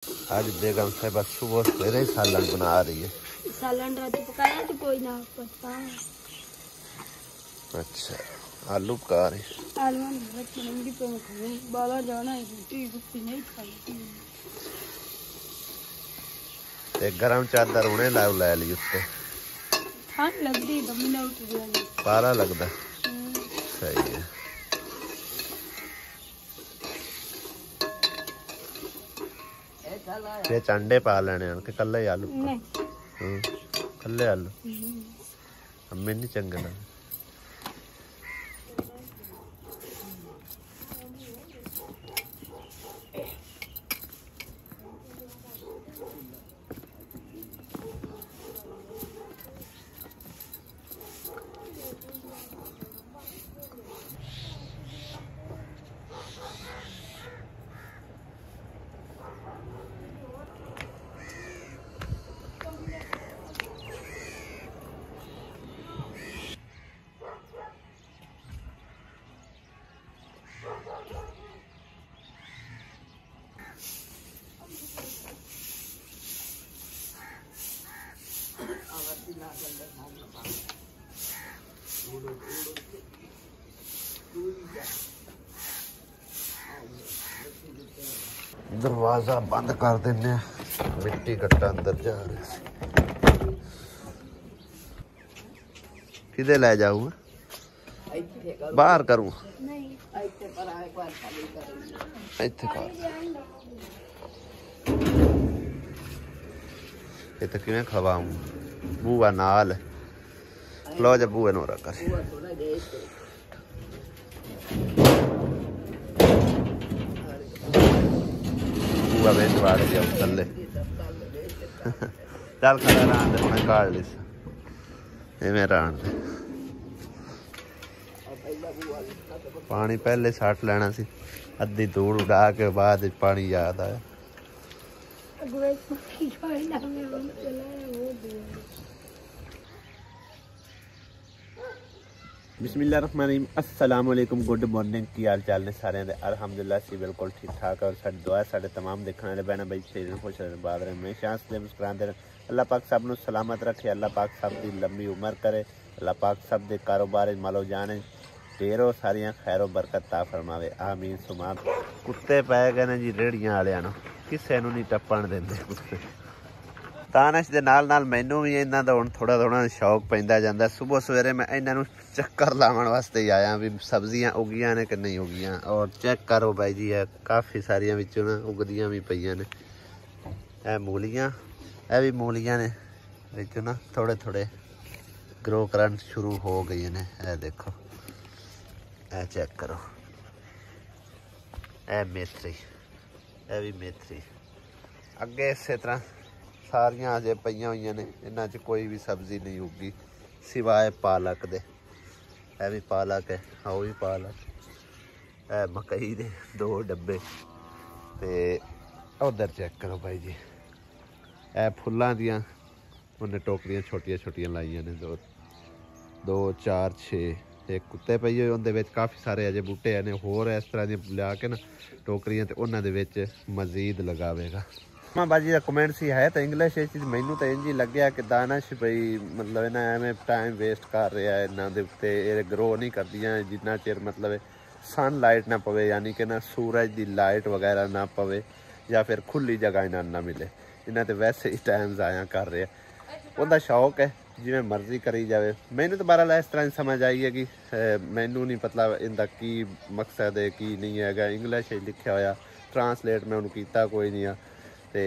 आज बेगम साहिबा सुबह सवेरे सालन बना रही है। सालन रात पकाया तो कोई ना पता। अच्छा आलू पका रही। आलू मंडी पे बाबा जाना है रोटी कुछ नहीं खाई। एक गरम चादर उन्हें लाओ ले ली उससे। ठंड लगती तो मैं उठ गया। पारा लगता। सही है। ये अंडे पा लेने के कल्ले आलू कल्ले आलू हमें नहीं चंगे लगे। दरवाजा बंद कर देने। मिट्टी कट्टा अंदर जा रहा। किधे ले जाऊँ? बाहर करूँ? ये तो किवें खवाऊं? बूआ नाल लो जा बूए नोरा कर। बूआ बेच वाड़ दिया थल्ले। चल खड़ा रहन दे मैं काट ली एवें रहन दे। पानी पहले सट लेना सी। अद्धी धूड़ उड़ा के बाद पानी याद आया। बिस्मिल्लाहिर्रहमानिर्रहीम अस्सलाम वालेकुम गुड मॉर्निंग। की हाल चाल ने सारे दे? अल्हम्दुलिल्लाह सी बिल्कुल ठीक ठाक। और साडी दुआ साडे तमाम देखने वाले बहन भाई से खुश रहने बाद रहे हमेशा हंसते मुस्कुराते रहे। अल्लाह पाक सब नूं सलामत रखे। अल्लाह पाक सब दी लंबी उम्र करे। अल्लाह पाक सब दे कारोबार मालो जाने ढेरों सारियां खैरो बरकत ता फरमावे आमीन सुमा। कुत्ते पै गए ने जी रेहड़ियां वालियां नूं, किसे नूं नहीं टप्पण देंदे कुत्ते। तानश दे नाल नाल मैनू भी इन्हां दा हुण थोड़ा थोड़ा शौक पैंदा जांदा। सुबह सवेरे मैं इन्हां नूं चक्कर लावन वास्ते ही आया भी सब्जियां उगियां ने कि नहीं उगियां। और चेक करो भाई जी है काफ़ी सारियां विचों ना उगदियां भी पईयां ने। ए मूलियां ए भी मूलियां ने विचों ना थोड़े थोड़े ग्रो करन शुरू हो गई ने। ए देखो ए चेक करो ए मेथरी ए भी मेथरी अगे इस तरह सारियां अजे पईयां होईयां ने। इन्हां च कोई भी सब्जी नहीं उगी सिवाय पालक दे। ए भी पालक है वो भी पालक है। मकई दे 2 डब्बे ते उधर चेक करो भाई जी ए फुल्लां दियां उन्हें टोकरियां छोटियां छोटियां लाइयां ने। 2 4 6 एक कुत्ते पई होए उहदे विच काफ़ी सारे अजे बूटे ने। होर इस तरह दी लिया के ना टोकरियां ते उन्हां दे विच मजीद लगावेगा। मां बाजी का कमेंट सी है तो इंग्लिश मैनू तो इंज ही लग्या कि दानश बई मतलब इन्हें एवं टाइम वेस्ट कर रहा है। इन्हों के उत्ते ये ग्रो नहीं करदियां जिन्ना चिर मतलब सन लाइट ना पवे यानी कि ना सूरज की लाइट वगैरह ना पवे या फिर खुली जगह इन्हों ना मिले। इन्हें तो वैसे ही टाइम ज़ाया कर रहे हैं। उनका शौक है जिवें मर्जी करी जाए। मैनू तो बहरहाल इस तरह समझ आई है कि मैनू नहीं पता इनका की मकसद है की नहीं है। इंग्लिश लिखा होया ट्रांसलेट मैं उन्होंने किया कोई नहीं आ। ते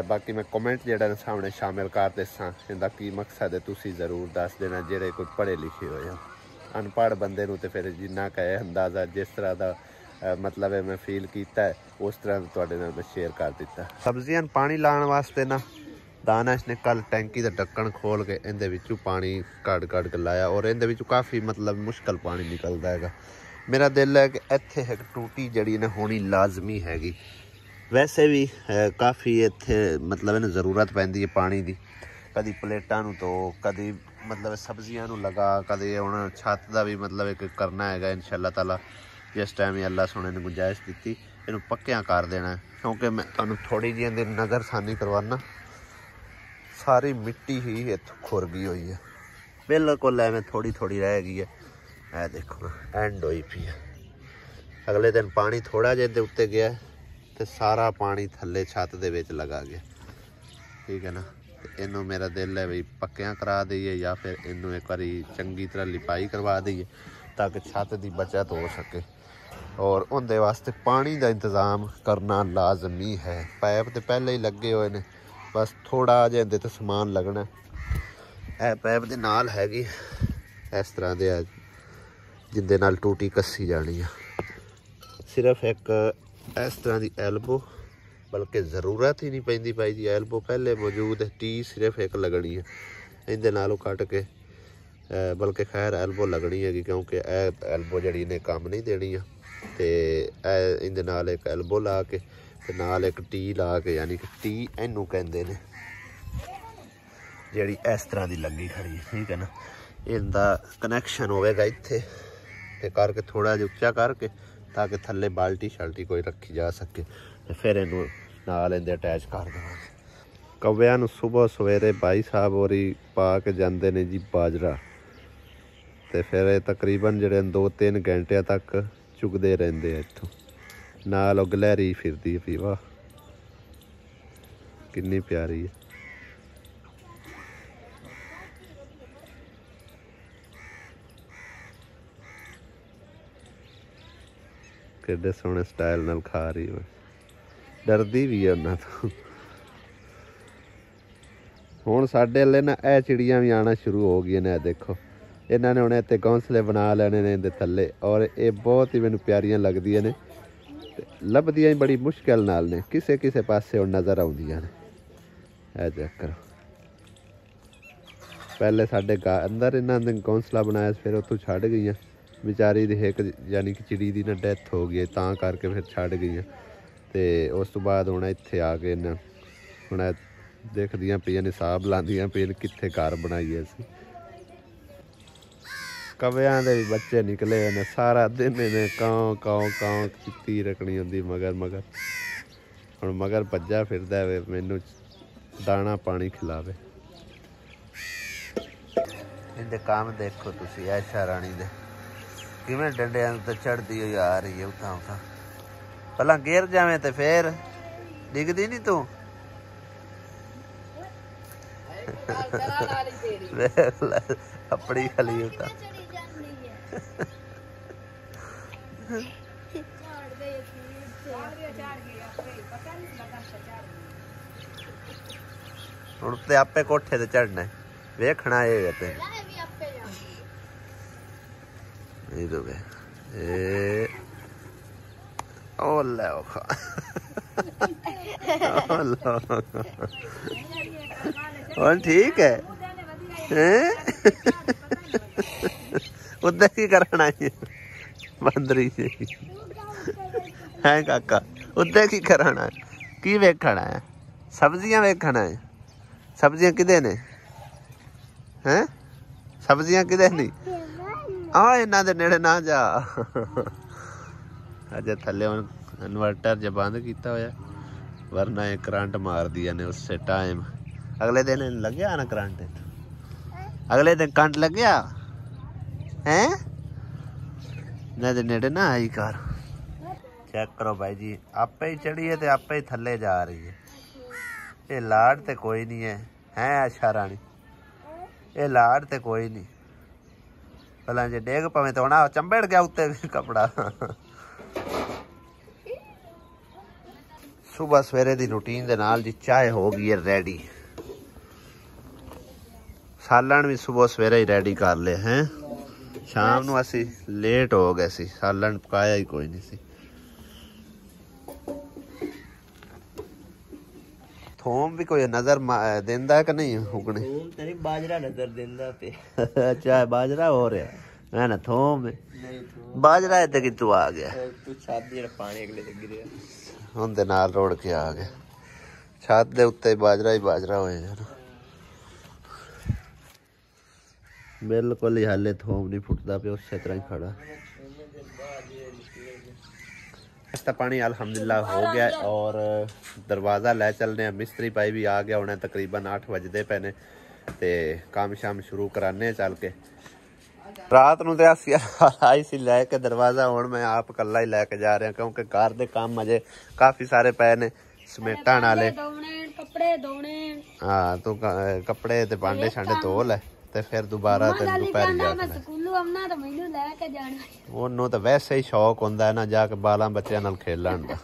बाकी मैं कमेंट जो सामने शामिल कर दसा इनका की मकसद है तुसी ज़रूर दस देना जेड़े कोई पढ़े लिखे होए। अनपढ़ बंदे नूं ते फिर जिन्ना कहे अंदाज़ा जिस तरह का मतलब है मैं फील किया है उस तरह तुहाडे नाल मैं शेयर कर दिता। सब्जियां पानी लाने वास्ते ना दानश ने कल टैंकी का ढक्कन खोल के इहदे विचों पानी कढ़ कढ़ के लाया और इहदे विचों काफ़ी मतलब मुश्किल पानी निकलता है। मेरा दिल है कि इत्थे एक टूटी जड़ी ने होनी लाजमी हैगी। वैसे भी काफ़ी इत्थे मतलब इन्हें ज़रूरत पैंदी है पानी की। कभी प्लेटां नूं धो कभी मतलब सब्जियां नूं लगा कभी हुण छत का भी मतलब एक करना है इंशाअल्लाह ताला जिस टाइम अल्लाह सोने ने गुंजाइश दी। ਇਹਨੂੰ ਪੱਕਿਆਂ ਕਰ ਦੇਣਾ, ਕਿਉਂਕਿ ਮੈਂ ਤੁਹਾਨੂੰ ਥੋੜ੍ਹੀ ਜਿਹੀ ਇਹਦੀ ਨਜ਼ਰਸਾਨੀ ਕਰਵਾਉਣਾ। ਸਾਰੀ ਮਿੱਟੀ ਹੀ ਇੱਥੋਂ ਖੁਰ ਗਈ ਹੋਈ ਹੈ, ਬਿਲਕੁਲ ਐਵੇਂ ਥੋੜ੍ਹੀ ਥੋੜ੍ਹੀ ਰਹਿ ਗਈ ਹੈ। ਇਹ ਦੇਖੋ ਐਂਡ ਹੋਈ ਪਈ ਹੈ। ਅਗਲੇ ਦਿਨ ਪਾਣੀ ਥੋੜ੍ਹਾ ਜਿਹਾ ਇਹਦੇ ਉੱਤੇ ਗਿਆ ਅਤੇ ਸਾਰਾ ਪਾਣੀ ਥੱਲੇ ਛੱਤ ਦੇ ਵਿੱਚ ਲਗਾ ਗਿਆ। ਠੀਕ ਹੈ ਨਾ, ਤੇ ਇਹਨੂੰ ਮੇਰਾ ਦਿਲ ਹੈ ਵੀ ਪੱਕਿਆਂ ਕਰਾ ਦਈਏ ਜਾਂ ਫਿਰ ਇਹਨੂੰ ਇੱਕ ਵਾਰੀ ਚੰਗੀ ਤਰ੍ਹਾਂ ਲਿਪਾਈ ਕਰਵਾ ਦਈਏ ਤਾਂ ਕਿ ਛੱਤ ਦੀ ਬਚਤ ਹੋ ਸਕੇ। ਔਰ ਉਹਦੇ ਵਾਸਤੇ ਪਾਣੀ ਦਾ ਇੰਤਜ਼ਾਮ ਕਰਨਾ ਲਾਜ਼ਮੀ ਹੈ। ਪਾਈਪ ਤਾਂ ਪਹਿਲੇ ਹੀ ਲੱਗੇ ਹੋਏ ਨੇ, ਬਸ ਥੋੜ੍ਹਾ ਜਿਹਾ ਇਹਦੇ 'ਤੇ ਸਮਾਨ ਲੱਗਣਾ। ਇਹ ਪਾਈਪ ਦੇ ਨਾਲ ਹੈਗੀ ਇਸ ਤਰ੍ਹਾਂ ਦੇ ਆ ਜਿਹਦੇ ਨਾਲ ਟੂਟੀ ਕੱਸੀ ਜਾਣੀ ਆ। ਸਿਰਫ ਇੱਕ ਇਸ ਤਰ੍ਹਾਂ ਦੀ ਐਲਬੋ, ਬਲਕਿ ਜ਼ਰੂਰਤ ਹੀ ਨਹੀਂ ਪੈਂਦੀ ਭਾਈ ਜੀ, ਐਲਬੋ ਪਹਿਲੇ ਮੌਜੂਦ ਹੈ। ਟੀ ਸਿਰਫ ਇੱਕ ਲੱਗਣੀ ਹੈ ਇਹਦੇ ਨਾਲੋਂ ਕੱਟ ਕੇ, ਬਲਕਿ ਖੈਰ ਐਲਬੋ ਲੱਗਣੀ ਹੈਗੀ ਕਿਉਂਕਿ ਇਹ ਐਲਬੋ ਜਿਹੜੀ ਨੇ ਕੰਮ ਨਹੀਂ ਦੇਣੀ ਆ। ਅਤੇ ਇਹ ਇਹਦੇ ਨਾਲ ਇੱਕ ਐਲਬੋ ਲਾ ਕੇ ਤੇ ਨਾਲ ਇੱਕ ਟੀ ਲਾ ਕੇ, ਯਾਨੀ ਕਿ ਟੀ ਇਹਨੂੰ ਕਹਿੰਦੇ ਨੇ, ਜਿਹੜੀ ਇਸ ਤਰ੍ਹਾਂ ਦੀ ਲੱਗੀ ਖੜੀ ਹੈ। ਠੀਕ ਹੈ ਨਾ, ਇਹਦਾ ਕਨੈਕਸ਼ਨ ਹੋਵੇਗਾ ਇੱਥੇ ਤੇ ਕਰਕੇ ਥੋੜ੍ਹਾ ਜਿਹਾ ਉੱਚਾ ਕਰਕੇ ਤਾਂ ਕਿ ਥੱਲੇ ਬਾਲਟੀ ਸ਼ਾਲਟੀ ਕੋਈ ਰੱਖੀ ਜਾ ਸਕੇ, ਤੇ ਫਿਰ ਇਹਨੂੰ ਨਾਲ ਇਹਦੇ ਅਟੈਚ ਕਰ ਦੇਵਾਂਗੇ। ਕਵਿਆਂ ਨੂੰ ਸੁਬਹ ਸਵੇਰੇ ਭਾਈ ਸਾਹਿਬ ਹੋਰੀ ਪਾ ਕੇ ਜਾਂਦੇ ਨੇ ਜੀ ਬਾਜਰਾ, ਤੇ ਫਿਰ ਇਹ ਤਕਰੀਬਨ ਜਿਹੜੇ 2-3 ਘੰਟਿਆਂ ਤੱਕ ਚੁਗਦੇ ਰਹਿੰਦੇ ਆ ਇੱਥੋਂ। ਨਾਲ ਉਹ ਗਲਹਿਰੀ ਫਿਰਦੀ ਪਈ, ਵਾਹ ਕਿੰਨੀ ਪਿਆਰੀ ਹੈ। ਕਿੱਡੇ ਸੋਹਣੇ ਸਟਾਈਲ ਨਾਲ ਖਾ ਰਹੀ ਹੈ, ਡਰਦੀ ਵੀ ਹੈ ਉਹਨਾਂ ਤੋਂ। ਹੁਣ ਸਾਡੇ ਵੱਲੇ ਨਾ ਇਹ ਚਿੜੀਆਂ ਵੀ ਆਉਣਾ ਸ਼ੁਰੂ ਹੋ ਗਈਆਂ ਨੇ। ਦੇਖੋ ਇਹਨਾਂ ਨੇ ਹੁਣ ਇੱਥੇ ਘੋਂਸਲੇ ਬਣਾ ਲੈਣੇ ਨੇ ਇਹਦੇ ਥੱਲੇ, ਔਰ ਇਹ ਬਹੁਤ ਹੀ ਮੈਨੂੰ ਪਿਆਰੀਆਂ ਲੱਗਦੀਆਂ ਨੇ। ਲੱਭਦੀਆਂ ਹੀ ਬੜੀ ਮੁਸ਼ਕਿਲ ਨਾਲ ਨੇ, ਕਿਸੇ ਕਿਸੇ ਪਾਸੇ ਹੁਣ ਨਜ਼ਰ ਆਉਂਦੀਆਂ ਨੇ। ਇਹ ਚੈੱਕ ਕਰੋ, ਪਹਿਲੇ ਸਾਡੇ ਅੰਦਰ ਇਹਨਾਂ ਨੇ ਘੋਂਸਲਾ ਬਣਾਇਆ, ਫਿਰ ਉੱਥੋਂ ਛੱਡ ਗਈਆਂ। ਵਿਚਾਰੀ ਦੀ ਇੱਕ ਯਾਨੀ ਕਿ ਚਿੜੀ ਦੀ ਨਾ ਡੈਥ ਹੋ ਗਈ, ਤਾਂ ਕਰਕੇ ਫਿਰ ਛੱਡ ਗਈਆਂ। ਅਤੇ ਉਸ ਤੋਂ ਬਾਅਦ ਹੁਣ ਇੱਥੇ ਆ ਕੇ ਨਾ ਹੁਣ ਦੇਖਦੀਆਂ ਪਈਆਂ ਨੇ, ਹਿਸਾਬ ਲਾਉਂਦੀਆਂ ਪਈਆਂ ਨੇ ਕਿੱਥੇ ਘਰ ਬਣਾਈਏ ਅਸੀਂ। ਕਵਿਆਂ ਦੇ ਵੀ ਬੱਚੇ ਨਿਕਲੇ ਹੋਏ ਨੇ, ਸਾਰਾ ਦਿਨ ਇਹਨੇ ਕਾਉਂ ਕਾਉਂ ਕਾਉਂ ਕੀਤੀ ਰੱਖਣੀ ਹੁੰਦੀ ਮਗਰ ਮਗਰ। ਹੁਣ ਮਗਰ ਭੱਜਾ ਫਿਰਦਾ ਵੇ ਮੈਨੂੰ ਦਾਣਾ ਪਾਣੀ ਖਿਲਾਵੇ। ਇਹਦੇ ਕੰਮ ਦੇਖੋ ਤੁਸੀਂ, ਐਸ਼ਾ ਰਾਣੀ ਦੇ ਕਿਵੇਂ ਡੰਡਿਆਂ ਉੱਤੇ ਚੜ੍ਹਦੀ ਹੋਈ ਆ ਰਹੀ ਹੈ ਉਤਾਂ ਉਤਾਂ। ਪਹਿਲਾਂ ਗਿਰ ਜਾਵੇਂ ਤੇ ਫੇਰ ਡਿੱਗਦੀ ਨਹੀਂ ਤੂੰ। ਆਪਣੀ ਖਲੀ ਉਤਾਂ ਹੁਣ ਤੇ ਆਪੇ ਕੋਠੇ ਤੇ ਚੜਨਾ, ਵੇਖਣਾ ਇਹ ਤੇ ਉਹ ਲੈ ਹੁਣ ਠੀਕ ਹੈ। ਉੱਧਰ ਕੀ ਕਰਨਾ ਬੰਦਰੀ ਹੈ ਕਾਕਾ, ਉੱਧਰ ਕੀ ਕਰਨਾ, ਕੀ ਵੇਖਣਾ ਹੈ? ਸਬਜ਼ੀਆਂ ਵੇਖਣਾ ਹੈ। ਸਬਜ਼ੀਆਂ ਕਿਹਦੇ ਨੇ? ਹੈਂ, ਸਬਜ਼ੀਆਂ ਕਿਹਦੇ ਨਹੀਂ? ਆ ਇਹਨਾਂ ਦੇ ਨੇੜੇ ਨਾ ਜਾ। ਅਜੇ ਥੱਲੇ ਹੁਣ ਇਨਵਰਟਰ ਜੇ ਬੰਦ ਕੀਤਾ ਹੋਇਆ, ਵਰਨਾ ਇਹ ਕਰੰਟ ਮਾਰਦੀਆਂ ਨੇ ਉਸੇ ਟਾਈਮ। ਅਗਲੇ ਦਿਨ ਲੱਗਿਆ ਨਾ ਕਰੰਟ, ਅਗਲੇ ਦਿਨ ਕਰੰਟ ਲੱਗਿਆ ਹੈ। ਇਹਨਾਂ ਦੇ ਨੇੜੇ ਨਾ ਆਈ ਕਰ। ਚੈੱਕ ਕਰੋ ਭਾਈ ਜੀ, ਆਪੇ ਹੀ ਚੜੀ ਹੈ ਤੇ ਆਪੇ ਹੀ ਥੱਲੇ ਜਾ ਰਹੀ ਹੈ। ਇਹ ਲਾੜ ਤੇ ਕੋਈ ਨਹੀਂ ਹੈ, ਆਸ਼ਾ ਰਾਣੀ, ਇਹ ਲਾੜ ਤੇ ਕੋਈ ਨਹੀਂ। ਪਹਿਲਾਂ ਜੇ ਡੇਗ ਪਵੇਂ ਤਾਂ ਹੋਣਾ ਚੰਬੜ ਗਿਆ ਉੱਤੇ ਕੱਪੜਾ। ਸੁਬਹ ਸਵੇਰੇ ਦੀ ਰੂਟੀਨ ਦੇ ਨਾਲ ਜੀ ਚਾਹ ਹੋ ਗਈ ਹੈ ਰੈਡੀ। ਸਾਲਣ ਵੀ ਸੁਬਹ ਸਵੇਰੇ ਹੀ ਰੈਡੀ ਕਰ ਲਿਆ ਹੈ। ਸ਼ਾਮ ਨੂੰ ਅਸੀਂ ਲੇਟ ਹੋ ਗਏ ਸੀ, ਸਾਲਣ ਪਕਾਇਆ ਹੀ ਕੋਈ ਨਹੀਂ ਸੀ। ਥੋਮ ਵੀ ਕੋਈ ਨਜ਼ਰ ਦਿੰਦਾ ਕਿ ਨਹੀਂ ਉਗਣੇ? ਥੋਮ ਤੇ ਨਹੀਂ, ਬਾਜਰਾ ਨਜ਼ਰ ਦਿੰਦਾ ਪੇ। ਅੱਛਾ ਬਾਜਰਾ ਹੋ ਰਿਹਾ ਹੈ ਨਾ, ਥੋਮ ਨਹੀਂ ਬਾਜਰਾ ਇੱਥੇ ਕਿੱਥੋਂ ਆ ਗਿਆ? ਤੂੰ ਛੱਤ ਜਿਹੜਾ ਪਾਣੀ ਅਗਲੇ ਤੇ ਗਿਰਿਆ ਉਹਦੇ ਨਾਲ ਰੋੜ ਕੇ ਆ ਗਿਆ। ਛੱਤ ਦੇ ਉੱਤੇ ਬਾਜਰਾ ਹੀ ਬਾਜਰਾ ਹੋਇਆ ਨਾ, ਬਿਲਕੁਲ ਹੀ ਹਾਲੇ ਥੋਮ ਨਹੀਂ ਫੁੱਟਦਾ ਪਿਆ, ਉਸੇ ਤਰ੍ਹਾਂ ਹੀ ਖੜਾ। नाश्ता पानी अल्हम्दुलिल्लाह हो गया और दरवाज़ा लै चलने मिस्त्री भाई भी आ गया होना तकरीबन 8 बजते पे ने ते काम शाम शुरू कराने चल के रात नूं ते असीं आई सी लैके दरवाज़ा हुण मैं आप कल्ला ही लैके जा रहा क्योंकि घर दे काम अजे काफ़ी सारे पे ने समेटण वाले कपड़े धोने हाँ तू कपड़े ते भांडे शांडे धो लै ਤੇ ਫਿਰ ਦੁਬਾਰਾ ਤੇ ਦੁਪਹਿਰ ਜਾ ਕੇ ਸਕੂਲੋਂ ਆਉਣਾ ਤਾਂ ਮੈਨੂੰ ਲੈ ਕੇ ਜਾਣਾ ਉਹਨੂੰ ਤਾਂ ਵੈਸੇ ਹੀ ਸ਼ੌਕ ਹੁੰਦਾ ਹੈ ਨਾ ਜਾ ਕੇ ਬਾਲਾਂ ਬੱਚਿਆਂ ਨਾਲ ਖੇਲਣ ਦਾ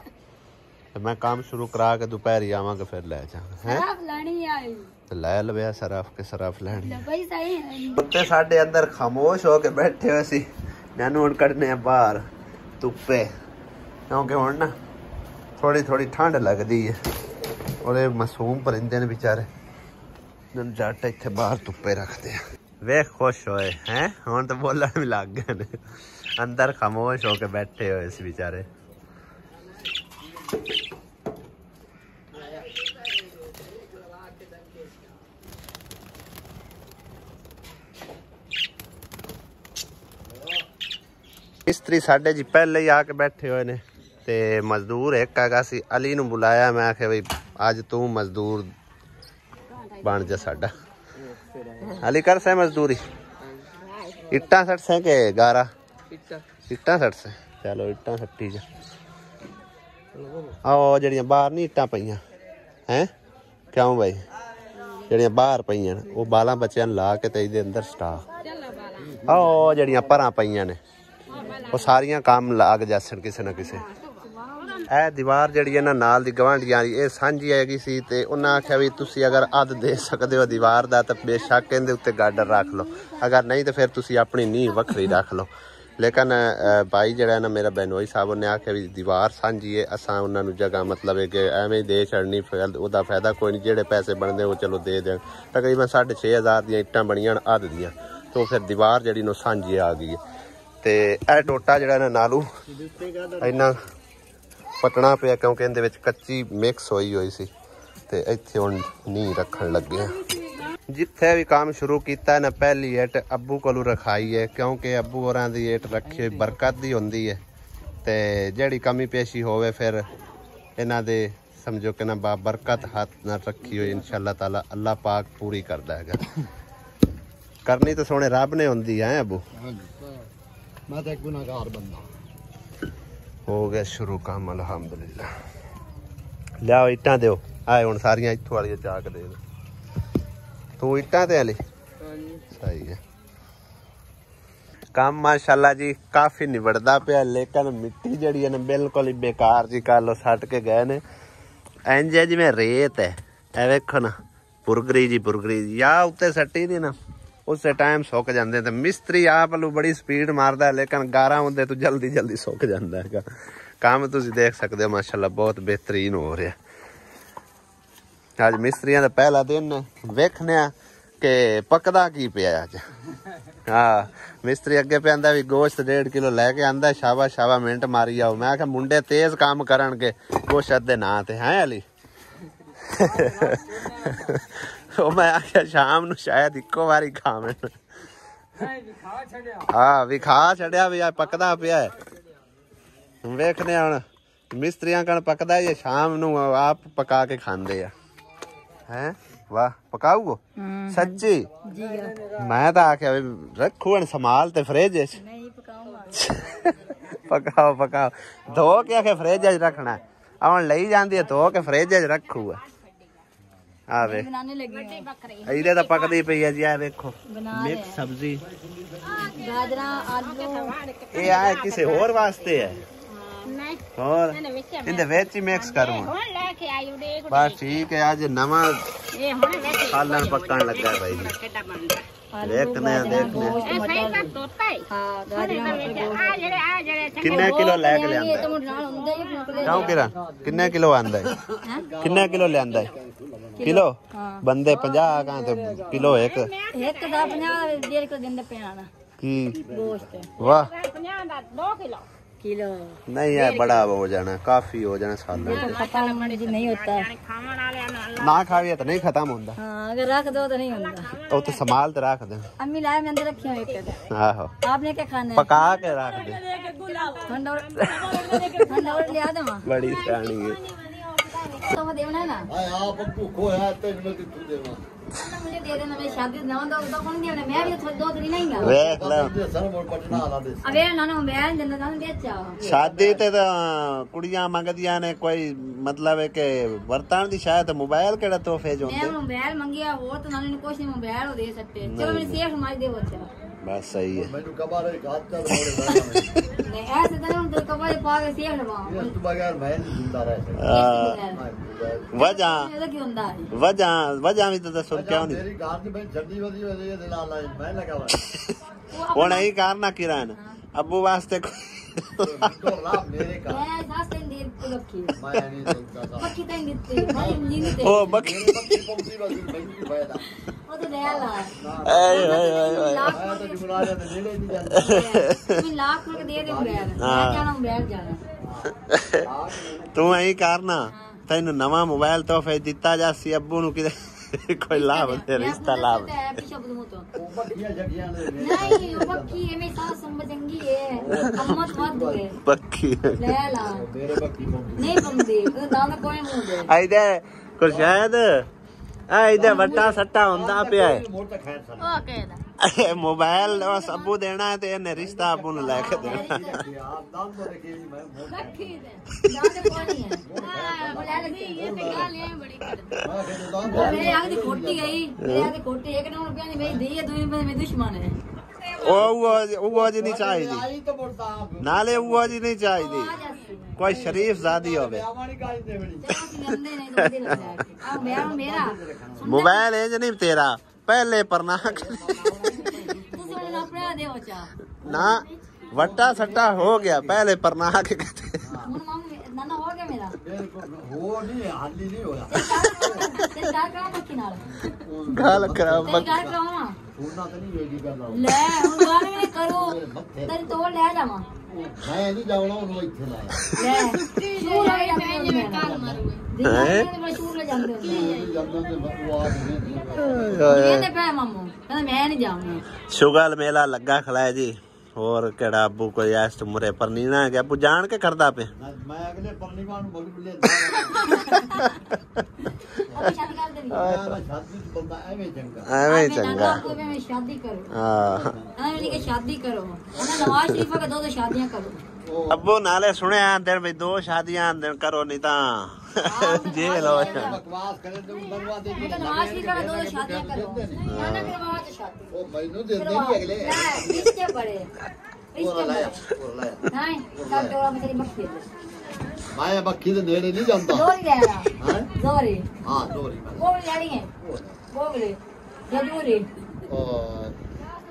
ਤੇ ਮੈਂ ਕੰਮ ਸ਼ੁਰੂ ਕਰਾ ਕੇ ਦੁਪਹਿਰੀ ਆਵਾਂਗਾ ਫਿਰ ਲੈ ਜਾਵਾਂਗਾ ਹੈ ਸਰਫ ਲੈਣੀ ਆਈ ਤੇ ਲੈ ਲਵਿਆ ਸਰਫ ਲੈਣੀ ਲੈ ਭਾਈ ਸਹੀ ਉੱਤੇ ਸਾਡੇ ਅੰਦਰ ਖਾਮੋਸ਼ ਹੋ ਕੇ ਬੈਠੇ ਹੋਏ ਸੀ ਮੈਨੂੰ ਹੁਣ ਕੱਢਨੇ ਆ ਬਾਹਰ ਧੁੱਪੇ ਕਿਉਂਕਿ ਹੁਣ ਨਾ ਥੋੜੀ ਠੰਡ ਲੱਗਦੀ ਹੈ ਉਹਦੇ ਮਾਸੂਮ ਪਰਿੰਦੇ ਨੇ ਵਿਚਾਰੇ जट इतने बाहर धुप्पे रखते हैं वे खुश होए हैं हुण तो बोलन भी लग गए अंदर खामोश होके बैठे हुए इस बेचारे मिस्त्री साडे जी पहले ही आके बैठे हुए ने ते मजदूर एक हैगा सी अली नूं बुलाया मैं आखे बई अज तू मजदूर बन जा साडा अली कर से मजदूरी इट्टा सट से के गारा इट्टा सट से चलो इट्टा सट्टी जा आओ जड़ियां बाहर नहीं इट्टा पईयां हैं क्यों भाई जड़ियां बाहर पईयां वो बालां बच्चों ला के ते इहदे अंदर स्टा आओ जड़ियां परां पईयां ने वो सारियां काम लग जासन किसे ना किसे ਇਹ ਦੀਵਾਰ ਜਿਹੜੀ ਹੈ ਨਾ ਨਾਲ ਦੀ ਗਵਾਂਢੀਆਂ ਦੀ ਇਹ ਸਾਂਝੀ ਹੈਗੀ ਸੀ ਤੇ ਉਹਨਾਂ ਆਖਿਆ ਵੀ ਤੁਸੀਂ ਅਗਰ ਅੱਧ ਦੇ ਸਕਦੇ ਹੋ ਦੀਵਾਰ ਦਾ ਤਾਂ ਬੇਸ਼ੱਕ ਇਹਦੇ ਉੱਤੇ ਗਾਡਰ ਰੱਖ ਲਓ ਅਗਰ ਨਹੀਂ ਤਾਂ ਫਿਰ ਤੁਸੀਂ ਆਪਣੀ ਨੀਂਹ ਵੱਖਰੀ ਰੱਖ ਲਓ ਲੇਕਿਨ ਭਾਈ ਜਿਹੜਾ ਨਾ ਮੇਰਾ ਬੈਨੋਈ ਸਾਹਿਬ ਉਹਨੇ ਆਖਿਆ ਵੀ ਦੀਵਾਰ ਸਾਂਝੀ ਹੈ ਅਸਾਂ ਉਹਨਾਂ ਨੂੰ ਜਗ੍ਹਾ ਮਤਲਬ ਹੈ ਕਿ ਐਵੇਂ ਦੇ ਛੱਡਣੀ ਉਹਦਾ ਫਾਇਦਾ ਕੋਈ ਨਹੀਂ ਜਿਹੜੇ ਪੈਸੇ ਬਣਦੇ ਉਹ ਚਲੋ ਦੇ ਦੇਣ ਤਕਰੀਬਨ 6,500 ਦੀਆਂ ਇੱਟਾਂ ਬਣੀਆਂ ਅੱਧ ਦੀਆਂ ਤੋਂ ਫਿਰ ਦੀਵਾਰ ਜਿਹੜੀ ਨੂੰ ਸਾਂਝੀ ਆ ਗਈ ਤੇ ਇਹ ਟੋਟਾ ਜਿਹੜਾ ਨਾ ਨਾਲੂ ਇੰਨਾ ਪਟਣਾ ਪਿਆ ਕਿਉਂਕਿ ਇਹਦੇ ਵਿੱਚ ਕੱਚੀ ਮਿਕਸ ਹੋਈ ਸੀ ਤੇ ਇੱਥੇ ਹੁਣ ਨੀ ਰੱਖਣ ਲੱਗੇ ਆ ਜਿੱਥੇ ਵੀ ਕੰਮ ਸ਼ੁਰੂ ਕੀਤਾ ਨਾ ਪਹਿਲੀ ਇੱਟ ਅੱਬੂ ਕੋਲੋਂ ਰਖਾਈ ਹੈ ਕਿਉਂਕਿ ਅੱਬੂ ਹੋਰਾਂ ਦੀ ਇੱਟ ਰੱਖੀ ਹੋਈ ਬਰਕਤ ਦੀ ਹੁੰਦੀ ਹੈ ਤੇ ਜਿਹੜੀ ਕਮੀ ਪੇਸ਼ੀ ਹੋਵੇ ਫਿਰ ਇਹਨਾਂ ਦੇ ਸਮਝੋ ਕਿ ਨਾ ਬਰਕਤ ਹੱਥ ਨਾਲ ਰੱਖੀ ਹੋਈ ਇਨਸ਼ਾਅੱਲਾ ਤਾਲਾ ਅੱਲਾਹ ਪਾਕ ਪੂਰੀ ਕਰਦਾ ਹੈਗਾ ਕਰਨੀ ਤਾਂ ਸੋਹਣੇ ਰੱਬ ਨੇ ਹੁੰਦੀ ਹੈ ਅੱਬੂ ਮੈਂ ਤਾਂ ਇੱਕ ਗੁਨਾਹਗਾਰ ਬੰਦਾ हो गया शुरू काम अलहमदुलिल्लाह लियाओ इट्टां दिओ आए हुण सारियां इत्थों वाली चाक दे तू इट्टां ते आली सही है काम माशाल्लाह जी काफी निबड़दा पिया लेकिन मिट्टी जड़ी है ना बिल्कुल ही बेकार जी कल सट के गए ने इंज जिवें रेत है ए वेखो ना पुरगरी या उत्ते सट्टी दी ना उस टाइम सुक जाते तो मिस्त्री आप लो बड़ी स्पीड मारदा लेकिन गारा होंदे तो जल्दी सुक जाता है काम तुसीं देख सकते हो माशाल्लाह बहुत बेहतरीन हो रहा अज मिस्त्रियां दा पहला दिन वेखने कि पकदा की पिया अज हाँ मिस्त्री अगे पे आंदा भी गोश्त 1.5 किलो लैके आंदा शाबा मिनट मारी आओ मैं आख्या मुंडे तेज काम करनगे गोश्त दे नां ते हैं अली मैं आख्या शाम नूं शायद इक्को बारी खावे हाँ विखा छड़िया भी पकदा पिया वेखने हुण मिस्त्रियां कण पकदा है शाम नूं आप पका के खांदे हैं वाह पकाऊगो सच्ची मैं तो आख्या रखू हण संभाल ते फ्रिज पकाओ धो के आखे फ्रिज रखना हुण लई जांदी है धो के फ्रिज रखूगा आवे ਇਹਦੇ ਤਾਂ ਪੱਕਦੀ ਪਈ ਹੈ ਜੀ ਆ ਵੇਖੋ ਮਿਕਸ ਸਬਜ਼ੀ ਗਾਜਰਾਂ ਆਲੂ ਇਹ ਆ ਕਿਸੇ ਹੋਰ ਵਾਸਤੇ ਹੈ ਨਹੀਂ ਹੋਰ ਇਹਦੇ ਵਿੱਚ ਹੀ ਮਿਕਸ ਕਰੂੰ ਹੁਣ ਲੈ ਕੇ ਆਇਓ ਦੇਖ ਬਸ ਠੀਕ ਹੈ ਅੱਜ ਨਵਾਂ ਇਹ ਹੁਣ ਵਿੱਚ ਸਾਲਣ ਪੱਕਣ ਲੱਗਾ ਭਾਈ ਜੀ ਦੇਖਨੇ ਹਾਂ ਕਿੰਨੇ ਕਿਲੋ ਲੈ ਕੇ ਲਿਆਂਦਾ ਕਿਉਂ ਕਿਰਾ ਕਿੰਨੇ ਕਿਲੋ ਆਂਦਾ ਹੈ ਕਿੰਨੇ ਕਿਲੋ ਲਿਆਂਦਾ ਹੈ किलो बंदे 50 कहां तो किलो एक दा 50 1.5 किलो दिंदे पैना की गोश्त वाह 50 दा 2 किलो नहीं है बड़ा हो जाना काफी हो जाना साल में पता नहीं होता खाने वाले ना खावे तो नहीं खत्म होता। हाँ अगर रख दो तो नहीं होता। तो संभाल तो रख दे। अम्मी लाए मैं अंदर रखी हूँ एक। आहो आपने क्या खाना है? पका के रख दे। ठंडा ले आ दे माँ। बड़ी सियानी है। तो वो देना है ना। आप भूखो है तो इनमें कितने देना मुझे दे देना, मैं शादी ना दो तो कौन देना, मैं भी तो दो दिन नहीं गा। देख ले सर मोर पटना आला दे अबे ना ना मैं देना ना दे चाओ। शादी ते तो कुड़ियां मंगदियां ने कोई मतलब है कि बर्तन दी शायद मोबाइल केड़ा तोहफे जो मैं मोबाइल मंगिया वो तो नानी ने कुछ नहीं मोबाइल दे सकते। चलो मैंने सेफ मार दे वो चाओ। बस सही है। मैंने कबार एक हाथ चल मोड़े नहीं ऐसे तो नहीं तो कबार पावे सेफ लगा। ये तो बगैर मैं नहीं जिंदा रह सकता वजह ये क्यों होता है? वजह भी तो दसो क्यों नहीं मेरी गांड में छड्डी वदी वदी ये दिला ला मैं लगा हुआ वो नहीं करना किरान अब्बू वास्ते तो राम मेरे का मैं सास दिन देर को रखी मैं नहीं सुनता था पक्की टाइम देते भाई मुझे नहीं दे ओ बकी पक्की पक्की वदी बंगी फायदा वो तो ले ला मैं तो जुमला दे नेड़े नहीं जाता तुम लाख रुपए दे दे मोबाइल मैं जाना मोबाइल जाना तू यही करना तेन नवा मोबाइल तोहफे दिता जासी अब्बू नु कि कोई लाभ दे रिश्ता लाभ वो पक्कियां जगियां ने नहीं वो पक्की है मेरी सास समझेंगी है अम्मा मत दे पक्की ले ला मेरे पक्की पक्की नहीं बंदी तो दाना कोई मुंह दे आइदे कुछ शायद आइदे वट्टा सट्टा हुंदा पिया है मोर तक खैर सन ओ कहदा मोबाइल बस अब्बू देना है ते इन्हें रिश्ता अब्बू ने लेके देना आप दाम तो देखिए मैं मोर रखी दे दाना कोई नहीं है हां बोले लगी ये पे गाल है बड़ी कर मेरे आगे दी खोटी गई मेरे आगे खोटी 1 रुपया नहीं मेरी दी है 2 रुपए में दुश्मन है वो जी नहीं चाहिए आई तो बोलता नाले वो जी नहीं चाहिए कोई शरीफ जादी होवे हमारी गाड़ी दे बड़ी गंदे नहीं तो दे लगा अब मेरा मोबाइल है नहीं तेरा पहले पर ना तू सोने ना अपना दे हो चा ना वट्टा सट्टा हो गया पहले पर ना के कहते नाना हो गया मेरा बिल्कुल हो नहीं हाली नहीं होया ते चार काम मक्की नाल गाल खराब ते चार काम होना तो नहीं होगी करना ले हुन बार में करो तेरी तोड़ ले जावा मैं नहीं जाऊंगा उनको इथे लाया ले शू ले जाते मैं कान मारूंगा दिन में शू ले जाते हो जब से बकवास ये ने पे मामू मैं नहीं जाऊंगा शुगल मेला लगा खलाया जी और केड़ा अब्बू को यास्ट मुरे पर नीना है अब्बू जान के करदा पे मैं अगले पूर्णिमा नु बोल ले अभी शादी कर दे शादी बंदा चंगा एवे चंगा मैं शादी करो हां मैंने कहा शादी करो ना नवाज शरीफ का दो शादियां करो अब्बू नाले सुने दिन भाई 2 शादियां दिन करो नहीं ता जेल हो बकवास करे तो बनवा दे नवाज शरीफ का दो शादियां करो ना करवा तो शादी ओ मैनू दे दे अगले रिश्ते बड़े रिश्ते लाया नहीं सब जोड़ा में तेरी मक्खी है मैं बक्खी दे नेड़े नहीं जानता जोरी ले रहा हां जोरी हां दोरी वो लेनी है बोगले जरूरी और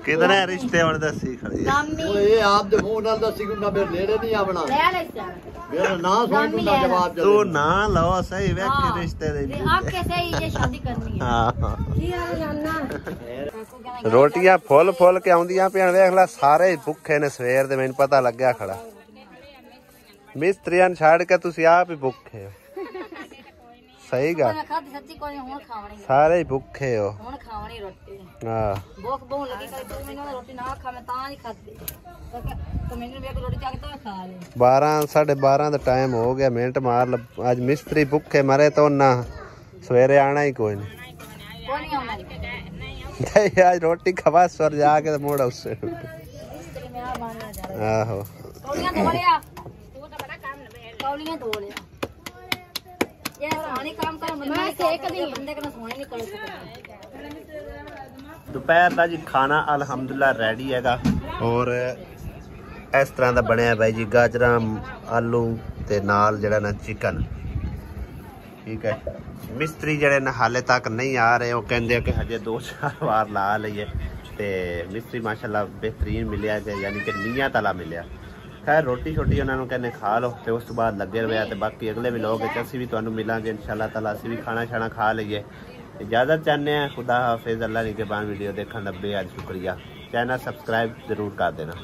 कितने रिश्ते और दसी खड़ी है मामी ये आप दे मुंह नाल दसी गुंडा मेरे नेड़े नहीं आवना ले ले सर मेरा ना सुन गुंडा जवाब दे तू ना लो सही व्यक्ति रिश्ते दे आप कैसे ये शादी करनी है हां की यार जानना रोटियां फुल फुल के आउंदियां पेन देख ले सारे भुखे ने सवेर दे मैनू पता लगया खड़ा मिस्त्रियां छाड़ के तुसी आप ही भुखे हो सही गा सच्ची कोई हुन खावणी सारे ही भुखे हो हुन खावणी रोटी हां भूख बहुत लगी कल 2 महीने रोटी ना खा मैं तां नहीं खाती तो मैंने भी रोटी चाह के तो खा ले 12 12:30 ਦਾ ਟਾਈਮ ਹੋ ਗਿਆ ਮਿੰਟ ਮਾਰ ਅੱਜ ਮਿਸਤਰੀ ਭੁੱਖੇ ਮਰੇ ਤਾਂ ਨਾ ਸਵੇਰੇ ਆਣਾ ਹੀ ਕੋਈ ਨਹੀਂ कोई नहीं आना नहीं आज रोटी खवा सर जाके तो मोड़ उससे मेरा मानना जा आहो कौलियां धो लिया तू तो बड़ा काम है कौलियां धो लिया ये सानी काम कर मैं सेक दी बंदे को सोने नहीं कर सकता दोपहर ਦਾ ਜੀ ਖਾਣਾ ਅਲਹਮਦੁਲਿਲਾ ਰੈਡੀ ਹੈਗਾ ਔਰ ਇਸ ਤਰ੍ਹਾਂ ਦਾ ਬਣਿਆ ਬਾਈ ਜੀ ਗਾਜਰਾਂ ਆਲੂ ਤੇ ਨਾਲ ਜਿਹੜਾ ਨਾ ਚਿਕਨ ਠੀਕ ਹੈ ਮਿਸਤਰੀ ਜਿਹੜੇ ਨਾ ਹਾਲੇ ਤੱਕ ਨਹੀਂ ਆ ਰਹੇ ਉਹ ਕਹਿੰਦੇ ਆ ਕਿ ਹਜੇ 2-4 ਵਾਰ ਲਾ ਲਈਏ ਤੇ ਮਿਸਤਰੀ ਮਾਸ਼ਾਅੱਲਾ ਬਿਹਤਰੀਨ ਮਿਲਿਆ ਜੇ ਯਾਨੀ ਕਿ ਨੀਅਤ ਵਾਲਾ ਮਿਲਿਆ ਖੈਰ ਰੋਟੀ ਛੋਟੀ ਉਹਨਾਂ ਨੂੰ ਕਹਿੰਦੇ ਖਾ ਲਓ ਤੇ ਉਸ ਤੋਂ ਬਾਅਦ ਲੱਗੇ ਰਵਿਆ ਤੇ ਬਾਕੀ ਅਗਲੇ ਵੀ ਲੋਕ ਅਸੀਂ ਵੀ ਤੁਹਾਨੂੰ ਮਿਲਾਂਗੇ ਇਨਸ਼ਾਅੱਲਾ ਤਾਲਾ ਅਸੀਂ ਵੀ ਖਾਣਾ ਛਾਣਾ ਖਾ ਲਈਏ इजाज़त चाहते हैं खुदा हाफिज़ अल्लाह निगहबान वीडियो देखने का बेहद शुक्रिया चैनल सब्सक्राइब जरूर कर देना।